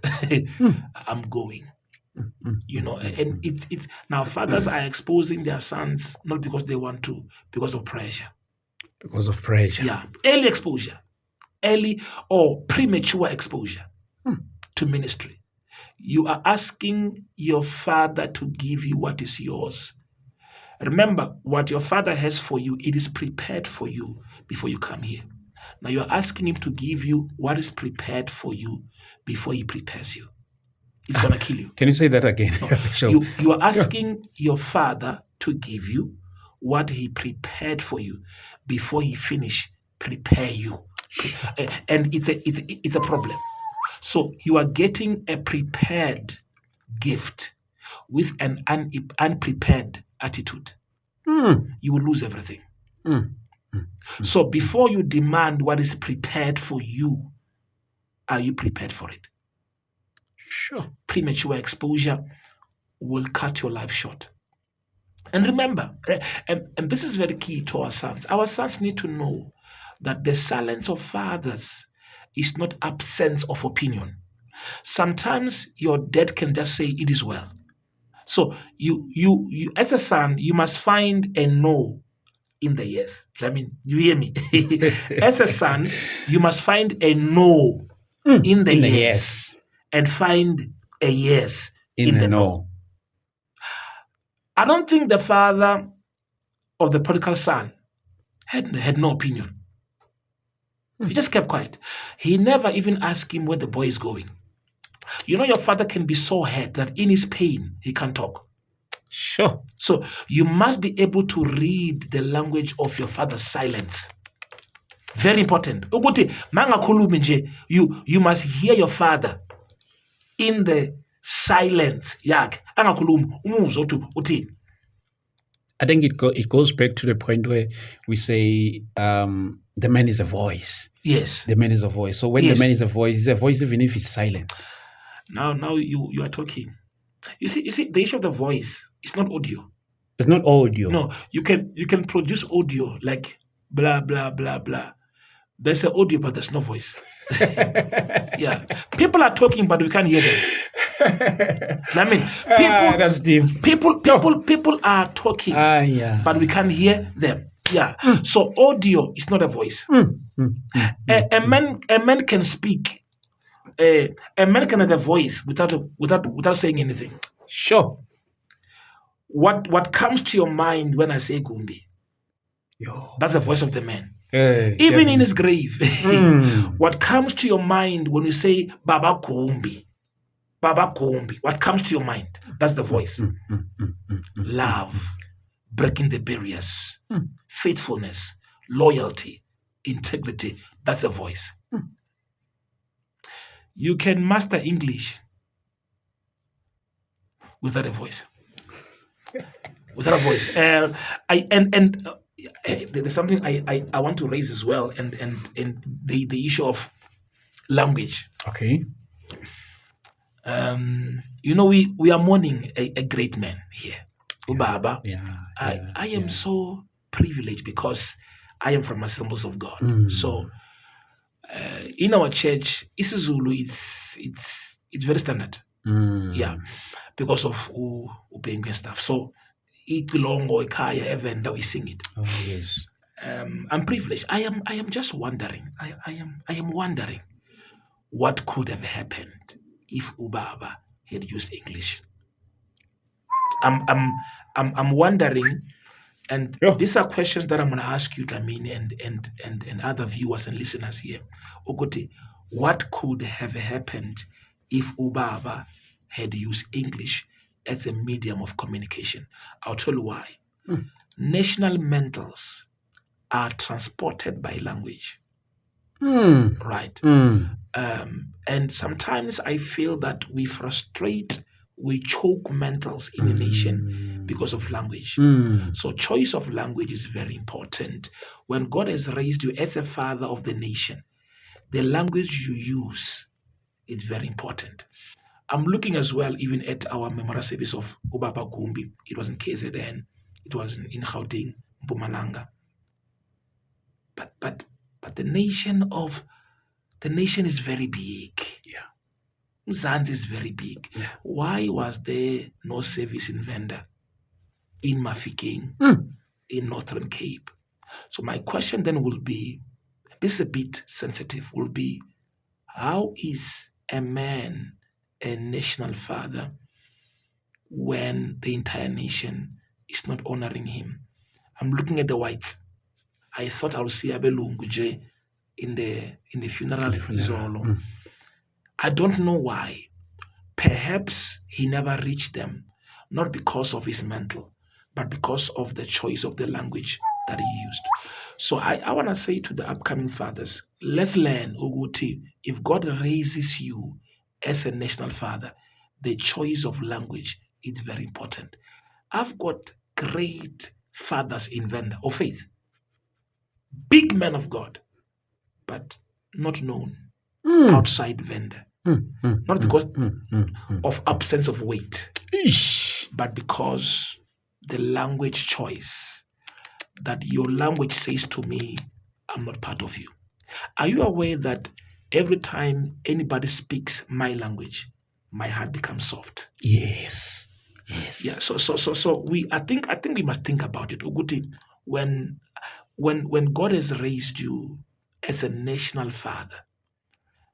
I'm going. And it's now fathers are exposing their sons not because they want to, because of pressure. Because of pressure. Yeah. Early exposure. Early or premature exposure to ministry. You are asking your father to give you what is yours. Remember, what your father has for you, it is prepared for you before you come here. Now you're asking him to give you what is prepared for you before he prepares you. It's going to kill you. Can you say that again? No, you are asking your father to give you what he prepared for you before he finish prepare you. And it's a problem. So you are getting a prepared gift with an unprepared attitude. You will lose everything. So before you demand what is prepared for you, are you prepared for it? Sure. Premature exposure will cut your life short. And remember, and this is very key to our sons. Our sons need to know that the silence of fathers is not absence of opinion. Sometimes your dad can just say it is well. So you as a son, you must find a no in the yes. You hear me? As a son, you must find a no in the yes and find a yes in the no. I don't think the father of the prodigal son had no opinion. He just kept quiet. He never even asked him where the boy is going. Your father can be so hurt that in his pain, he can't talk. Sure. So you must be able to read the language of your father's silence. Very important. You must hear your father in the silence. I think it goes back to the point where we say the man is a voice. Yes. The man is a voice. So when the man is a voice, he's a voice even if it's silent. Now you are talking. You see, the issue of the voice is not audio. It's not audio. No, you can produce audio like blah blah blah blah. There's an audio, but there's no voice. Yeah. People are talking, but we can't hear them. I mean, that's deep. people are talking, but we can't hear them. Yeah. So audio is not a voice. A man can speak. A man can have a voice without saying anything. Sure. What comes to your mind when I say Gumbi? That's the voice of the man. Even in his grave, what comes to your mind when you say Baba Gumbi? Baba Gumbi, what comes to your mind? That's the voice. Love, breaking the barriers, faithfulness, loyalty, integrity. That's a voice. You can master English without a voice. Without a voice. There's something I want to raise as well, and the issue of language. Okay. We are mourning a great man here, ubewuBaba. I am so privileged because I am from Assemblies of God. So in our church, isiZulu, it's very standard. Yeah, because of upeng and stuff. So iqilongo ekhaya evenda we sing it. Oh yes. I'm privileged. I am just wondering. I am wondering what could have happened if ubewuBaba had used English. I'm wondering, and these are questions that I'm going to ask you, Dlamini, and other viewers and listeners here. Ukuthi, what could have happened if ubewuBaba had used English as a medium of communication? I'll tell you why. National mantles are transported by language. Right. And sometimes I feel that we choke mantles in the nation because of language. So choice of language is very important. When God has raised you as a father of the nation, the language you use is very important. I'm looking as well even at our memorial service of ubaba Gumbi. It was in KZN. It was in Gauteng, Mpumalanga. But the nation is very big. Yeah. Mzansi is very big. Yeah. Why was there no service in Venda, in Mafikeng, in Northern Cape? So my question then will be, this is a bit sensitive, will be, how is a man a national father when the entire nation is not honoring him? I'm looking at the whites. I thought I would see Abelungu J in the funeral Zolo. I don't know why. Perhaps he never reached them, not because of his mantle, but because of the choice of the language that he used. So I want to say to the upcoming fathers, let's learn, Uguti, if God raises you as a national father, the choice of language is very important. I've got great fathers in Venda of faith, big men of God, but not known outside Venda. Not because of absence of weight, but because the language choice, that your language says to me, I'm not part of you. Are you aware that every time anybody speaks my language, my heart becomes soft? Yes. Yeah. So I think we must think about it. Uguti, when God has raised you as a national father,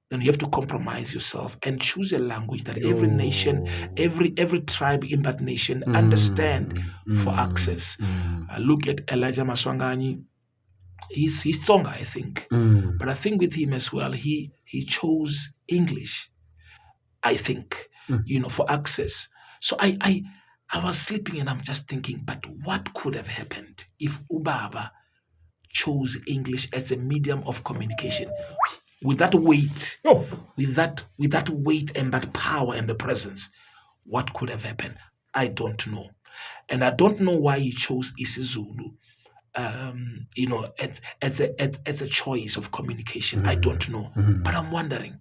then you have to compromise yourself and choose a language that every nation, every tribe in that nation understand for access. Look at Elijah Maswanganyi. He's Tsonga, I think. But I think with him as well, he chose English, I think, for access. So I was sleeping and I'm just thinking, but what could have happened if ubewuBaba chose English as a medium of communication? With that weight, with that weight and that power and the presence, what could have happened? I don't know. And I don't know why he chose isiZulu, as a choice of communication. I don't know. But I'm wondering,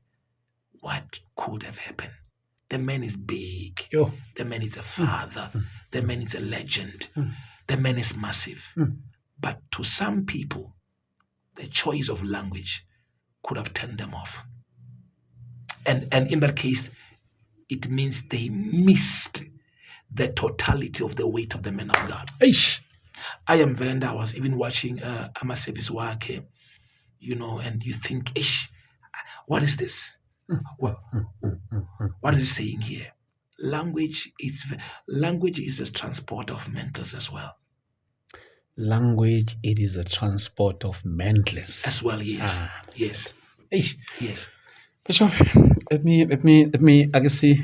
what could have happened? The man is big. The man is a father. The man is a legend. The man is massive. But to some people, the choice of language could have turned them off. And in that case, it means they missed the totality of the weight of the men of God. Eish. I am Venda. I was even watching Ama Service Kwakhe, and you think, ish, what is this? What is it saying here? Language is a transport of Mantels as well. Language, it is a transport of Mantels. As well, yes. Yes. Eish. Yes. Bishop, let me, I can see,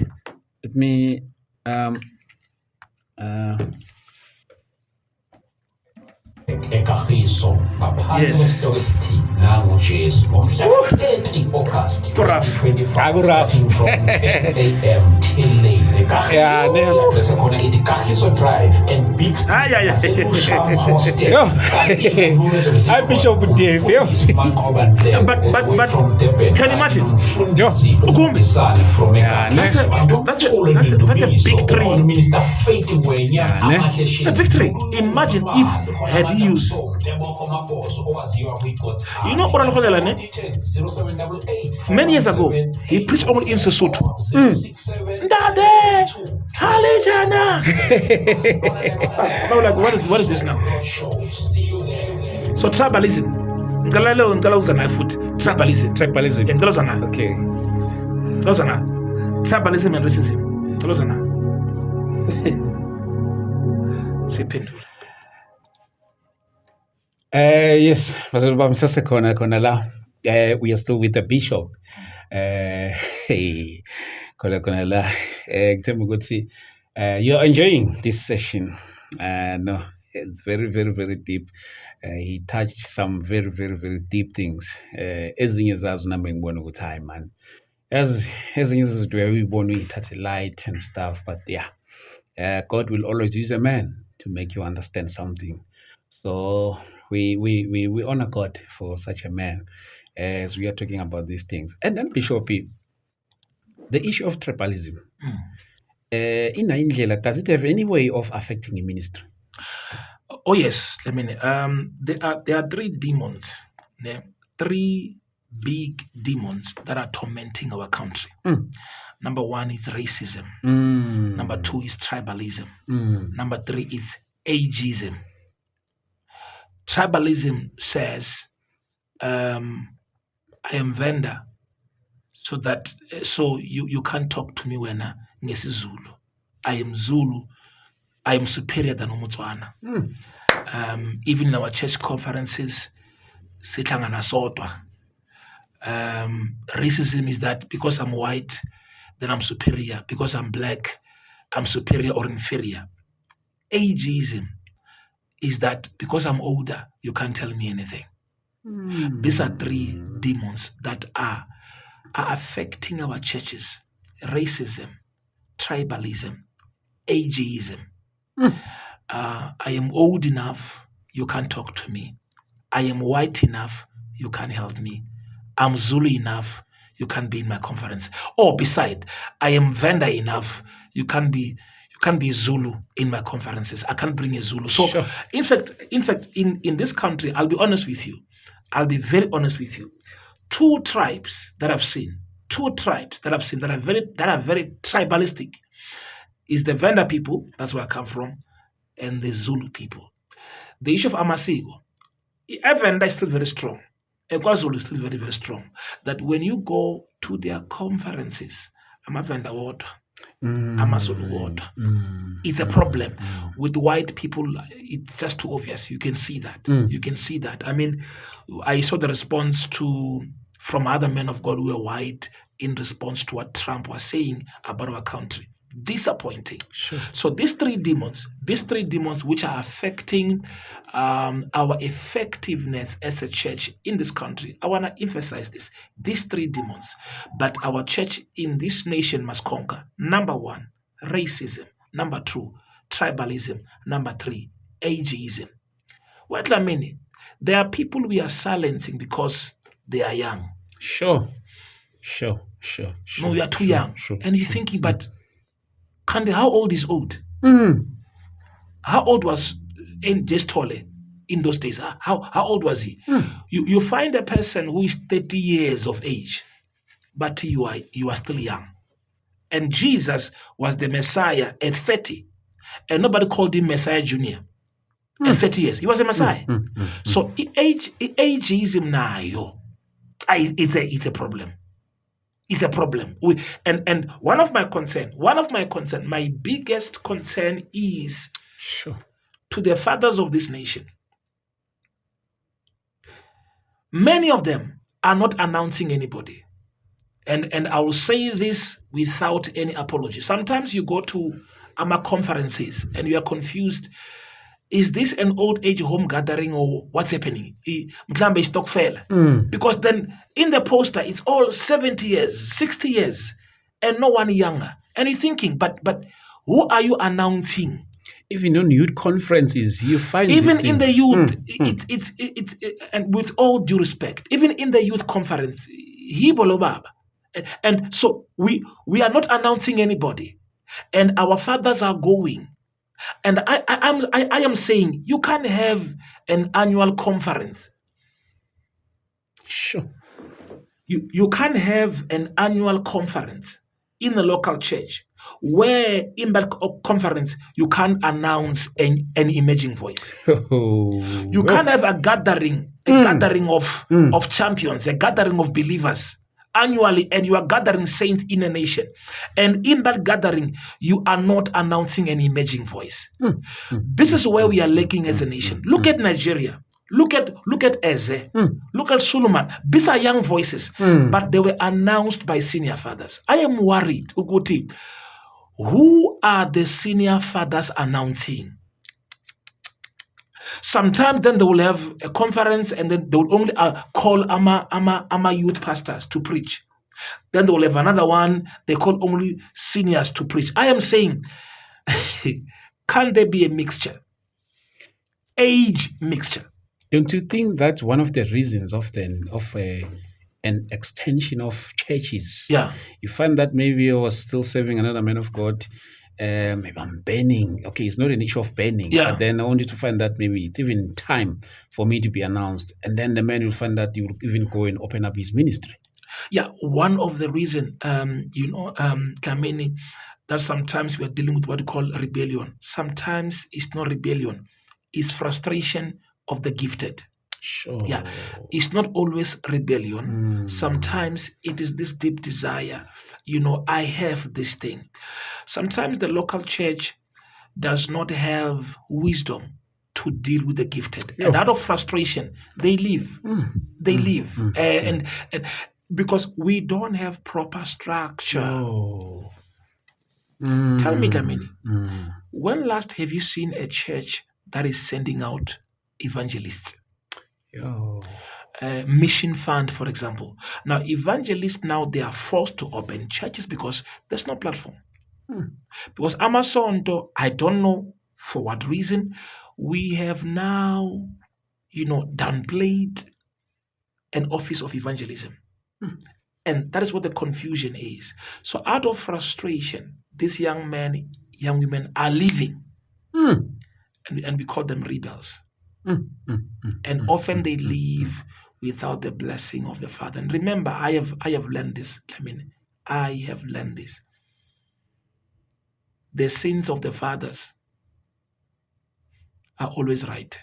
let me, eKagiso ngaphansi kwesihloko esithi nangu Jesu ngomhla ka-30 August 2025 starting from 10 a.m. till late eKagiso khona ithi Kagiso Drive and Big Sham Hostel. Hi Bishop Dave. But can you imagine? Gumbi. That's a big tree. Minister Faith A victory. Imagine if had used. Many years ago, he preached only in Sesotho. Ndade, Halijana. Like, what is this now? So tribalism. Tribalism. Okay. Tribalism and racism. Yes, we are still with the bishop. You're enjoying this session. No, it's very, very, very deep. He touched some very, very, very deep things. Ezinye zazo nami ngibona ukuthi hayi man. Ezinye izinto we born we touch light and stuff, but yeah. God will always use a man to make you understand something. So we honor God for such a man as we are talking about these things. And then Bishop, the issue of tribalism. In Indlela, does it have any way of affecting a ministry? Oh yes, let me. There are three demons, three big demons that are tormenting our country. Number one is racism. Number two is tribalism. Number three is ageism. Tribalism says, I am Venda, so you can't talk to me when ngesi Zulu. I am Zulu. I am superior than Umutswana. Even in our church conferences, sihlangana sodwa. Racism is that because I'm white, then I'm superior. Because I'm black, I'm superior or inferior. Ageism is that because I'm older, you can't tell me anything. These are three demons that are affecting our churches. Racism, tribalism, ageism. I am old enough, you can't talk to me. I am white enough, you can't help me. I'm Zulu enough, you can't be in my conference. Or beside, I am Venda enough, you can't be Zulu in my conferences. I can't bring a Zulu. So sure. in fact, in this country, I'll be honest with you. I'll be very honest with you. Two tribes that I've seen that are very tribalistic is the Venda people, that's where I come from, and the Zulu people. The issue of Amasiko, Venda is still very strong. KwaZulu is still very, very strong. That when you go to their conferences, Venda water, Amazulu water. It's a problem. With white people, it's just too obvious. You can see that. You can see that. I mean, I saw the response from other men of God who were white in response to what Trump was saying about our country. Disappointing. Sure. So these three demons which are affecting our effectiveness as a church in this country, I want to emphasize this. These three demons that our church in this nation must conquer. Number one, racism. Number two, tribalism. Number three, ageism. What I mean, there are people we are silencing because they are young. Sure. No, you are too young. Sure. And you're thinking, but Kande, how old is old? How old was Njestole? in those days. How old was he? You find a person who is 30 years of age, but you are still young. And Jesus was the Messiah at 30, and nobody called him Messiah Junior. At 30 years, he was a Messiah. So ageism now, it's a problem. It's a problem. And one of my concern, my biggest concern is to the fathers of this nation. Many of them are not announcing anybody. And I will say this without any apology. Sometimes you go to AMA conferences and you are confused. Is this an old age home gathering or what's happening? Because then in the poster, it's all 70 years, 60 years, and no one younger. And you're thinking, but who are you announcing? Even on youth conferences, you find even in the youth, it's and with all due respect, even in the youth conference, ubewuBaba. And so we are not announcing anybody, and our fathers are going. And I am saying you can't have an annual conference. Sure. You can't have an annual conference in a local church where in that conference you can't announce an emerging voice. You can't have a gathering of champions, a gathering of believers annually, and you are gathering saints in a nation. And in that gathering, you are not announcing an emerging voice. This is where we are lacking as a nation. Look at Nigeria. Look at Eze. Look at Suleiman. These are young voices, but they were announced by senior fathers. I am worried, Uguti. Who are the senior fathers announcing? Sometimes then they will have a conference and then they will only call ama youth pastors to preach. Then they will have another one, they call only seniors to preach. I am saying, can there be a mixture? Age mixture. Don't you think that's one of the reasons of an extension of churches? Yeah. You find that maybe I was still serving another man of God. Maybe I'm banning. Okay, it's not an issue of banning. Yeah. But then I want you to find that maybe it's even time for me to be announced. And then the man will find that he will even go and open up his ministry. Yeah, one of the reasons, Kamini, that sometimes we are dealing with what we call rebellion. Sometimes it's not rebellion. It's frustration of the gifted. Sure. Yeah, it's not always rebellion. Sometimes it is this deep desire. I have this thing. Sometimes the local church does not have wisdom to deal with the gifted, and out of frustration, they leave. They leave, and because we don't have proper structure. Tell me, Dlamini, when last have you seen a church that is sending out evangelists? Mission fund, for example. Now, evangelists they are forced to open churches because there's no platform. Because Amazon, I don't know for what reason, we have now, downplayed an office of evangelism. And that is what the confusion is. So out of frustration, these young men, young women are leaving. And we call them rebels. And often they leave without the blessing of the Father. And remember, I have learned this. I have learned this. The sins of the fathers are always right.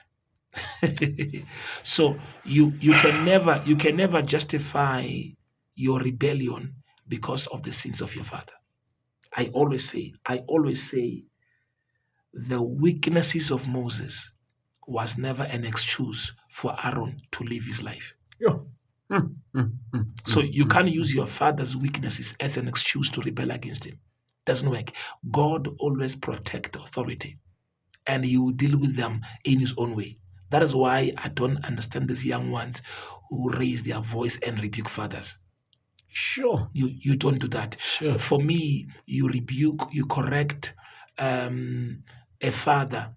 So you can never justify your rebellion because of the sins of your father. I always say the weaknesses of Moses was never an excuse for Aaron to live his life. So you can't use your father's weaknesses as an excuse to rebel against him. Doesn't work. God always protects authority, and he will deal with them in his own way. That is why I don't understand these young ones who raise their voice and rebuke fathers. Sure. You don't do that. Sure. For me, you rebuke, you correct a father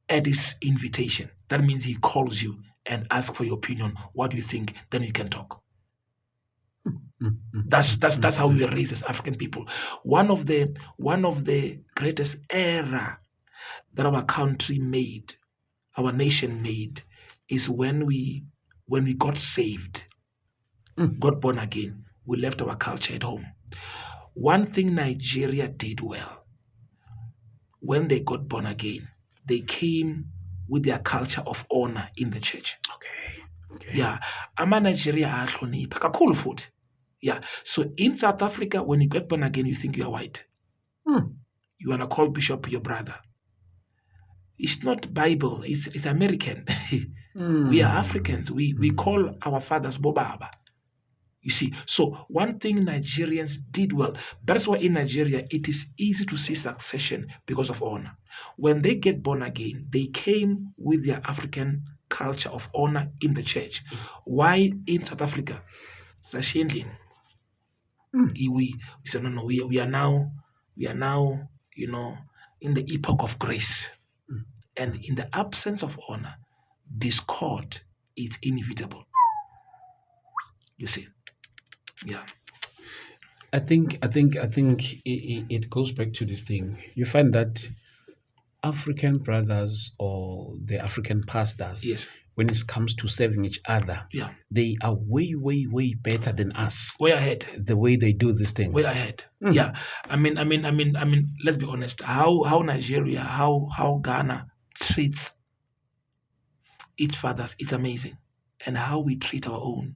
at his invitation. That means he calls you and asks for your opinion. What do you think? Then you can talk. That's how we raise as African people. One of the greatest error that our country made our nation made is when we got saved, got born again, we left our culture at home. One thing Nigeria did well, when they got born again, they came with their culture of honor in the church. Okay. Yeah. Ama Nigeria ahlonipha kakhulu futhi. Yeah. So in South Africa, when you get born again, you think you are white. You wanna call Bishop your brother. It's not Bible, it's American. We are Africans. We call our fathers ubewuBaba. You see, so one thing Nigerians did well, that's why in Nigeria it is easy to see succession because of honor. When they get born again, they came with their African culture of honor in the church. Why in South Africa? We said, no, we are now, in the epoch of grace. And in the absence of honor, discord is inevitable. You see? Yeah. I think it goes back to this thing. You find that African brothers or the African pastors, Yes. when it comes to serving each other, Yeah. they are way, way, way better than us. Way ahead. The way they do these things. Way ahead. Yeah. I mean, let's be honest. How Nigeria, how Ghana treats its fathers, it's amazing. And how we treat our own,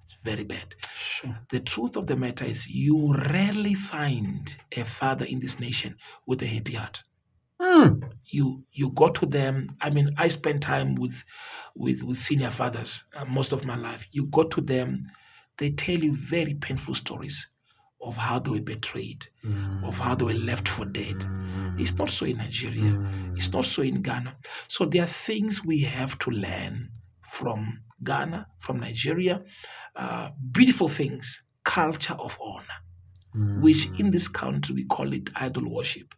it's very bad. Sure. The truth of the matter is you rarely find a father in this nation with a happy heart. You go to them. I mean, I spend time with senior fathers most of my life. You go to them, they tell you very painful stories of how they were betrayed, of how they were left for dead. It's not so in Nigeria. It's not so in Ghana. So there are things we have to learn from Ghana, from Nigeria. Beautiful things, culture of honor, which in this country we call it idol worship.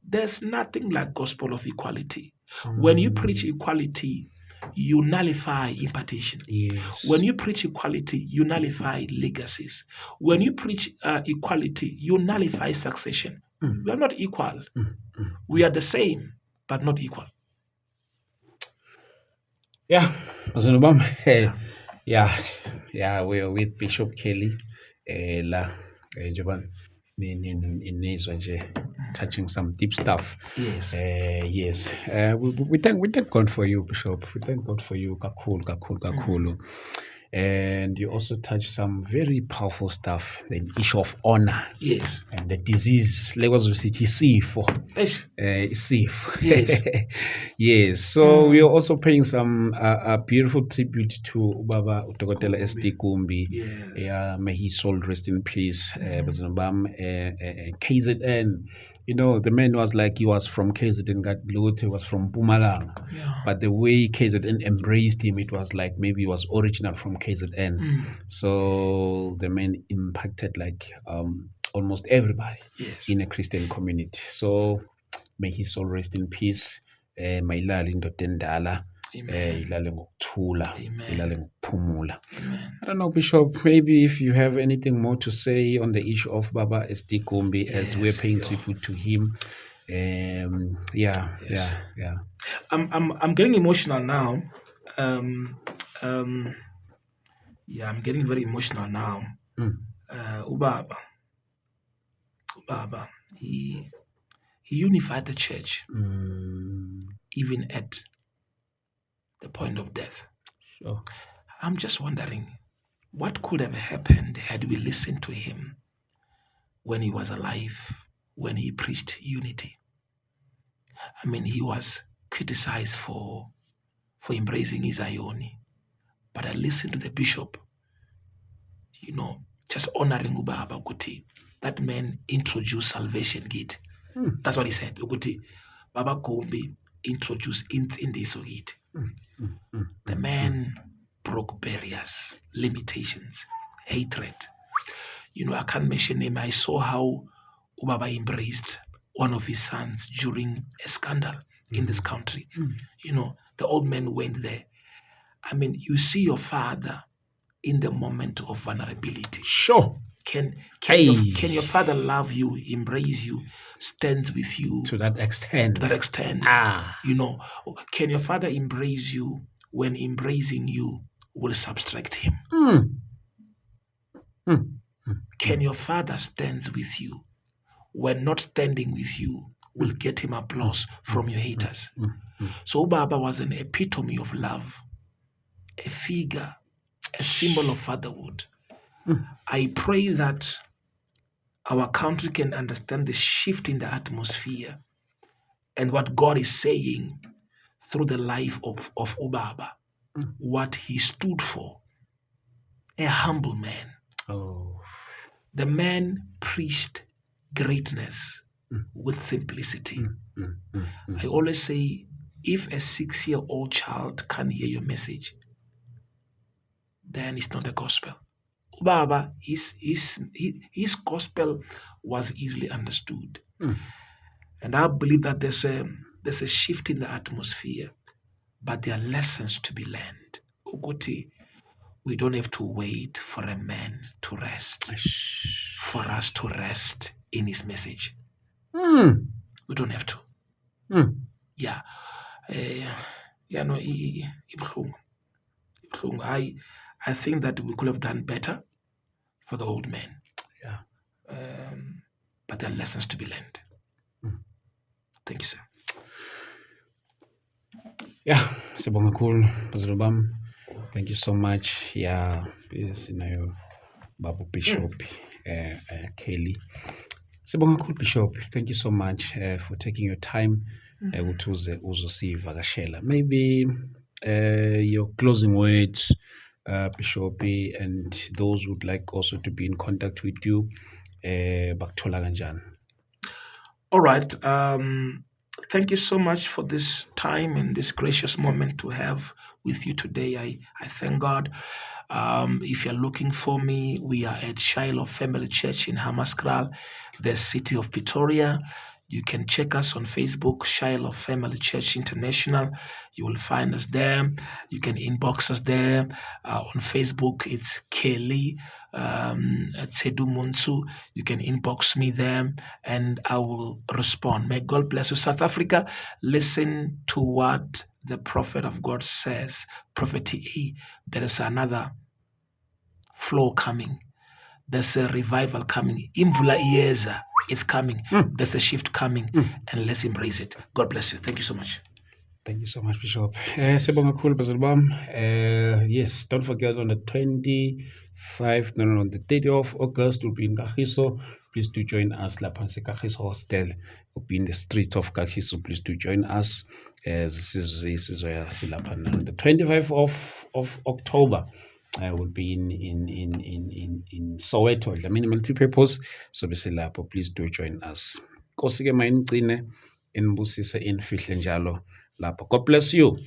There's nothing like gospel of equality. When you preach equality, you nullify impartation. Yes. When you preach equality, you nullify legacies. When you preach equality, you nullify succession. We are not equal. We are the same, but not equal. Yeah, yeah, we're with Bishop Kelly. La njengoba ninizwa nje touching some deep stuff. Yes. Yes. We thank God for you, Bishop. We thank God for you, kakhulu. And you also touched some very powerful stuff, the issue of honor. Yes. And the disease, Lagos City, sifo. Yes. Sif. Yes. Yes. So we are also paying some a beautiful tribute to ubaba Dr. SD Gumbi. Yes. Yeah, may his soul rest in peace. KZN. You know, the man was like, he was from KZN, got Lut, he was from Mpumalanga. Yeah. But the way KZN embraced him, it was like maybe he was original from KZN. So the man impacted like almost everybody in a Christian community. So may his soul rest in peace. Mayilale indoda endala. Ilale ngokuthula, ilale ngokuphumula. I don't know, Bishop, maybe if you have anything more to say on the issue of Baba SD Gumbi as we're paying tribute to him. Yeah. I'm getting emotional now. I'm getting very emotional now. ubewuBaba, he unified the church, even at the point of death. Sure. I'm just wondering what could have happened had we listened to him when he was alive, when he preached unity. I mean, he was criticized for embracing his Ioni. But I listened to the bishop, just honoring ubewuBaba ukuthi that man introduced salvation gate. That's what he said. Ukuthi Baba Gumbi introduced insindiso gate. The man broke barriers, limitations, hatred. I can't mention him. I saw how ubewuBaba embraced one of his sons during a scandal in this country. The old man went there. I mean, you see your father in the moment of vulnerability. Sure. Can Hey. can your father love you, embrace you, stands with you To that extent. to that extent? You know, can your father embrace you when embracing you will subtract him? Can your father stands with you when not standing with you will get him applause from your haters? So ubaba was an epitome of love, a figure, a symbol of fatherhood. I pray that our country can understand the shift in the atmosphere and what God is saying through the life of ubaba, what he stood for. A humble man. Oh. The man preached greatness with simplicity. I always say, if a 6-year-old child can't hear your message, then it's not a gospel. Ubaba, his gospel was easily understood. And I believe that there's a shift in the atmosphere, but there are lessons to be learned. Uguti, we don't have to wait for a man to rest, for us to rest in his message. We don't have to. Yeah. No, ibuhlungu. I think that we could have done better for the old man. Yeah. But there are lessons to be learned. Thank you, sir. Yeah, sibonga kakhulu bazalwane bami. Thank you so much. Yeah, sinayo Babu Bishop Kelly. Sibonga kakhulu Bishop. Thank you so much for taking your time ukuthi uzosivakashela. Maybe your closing words, Bishop, and those who would like also to be in contact with you, bakuthola kanjani? All right. Thank you so much for this time and this gracious moment to have with you today. I thank God. If you're looking for me, we are at Shiloh Family Church in Hammaskral, the city of Pretoria. You can check us on Facebook, Shiloh Family Church International. You will find us there. You can inbox us there. On Facebook, it's Kelly Tsedumunsu. You can inbox me there and I will respond. May God bless you. South Africa, listen to what the prophet of God says. Prophet E, there is another flow coming. There's a revival coming. Imvula iyeza. It's coming. There's a shift coming. And let's embrace it. God bless you. Thank you so much. Thank you so much, Bishop. Sibonga kakhulu bazalwane bami. Yes, don't forget on the 25th, on the 30th of August, we'll be in Kagiso. Please do join us. Lapha Kagiso Hostel. We'll be in the streets of Kagiso. Please do join us. This is where silapha on the 25th of October. I will be in Soweto, the multi-purpose. So besilapho, please do join us. Nkosi ke mayinigcine inibusise inifihle njalo lapho. God bless you.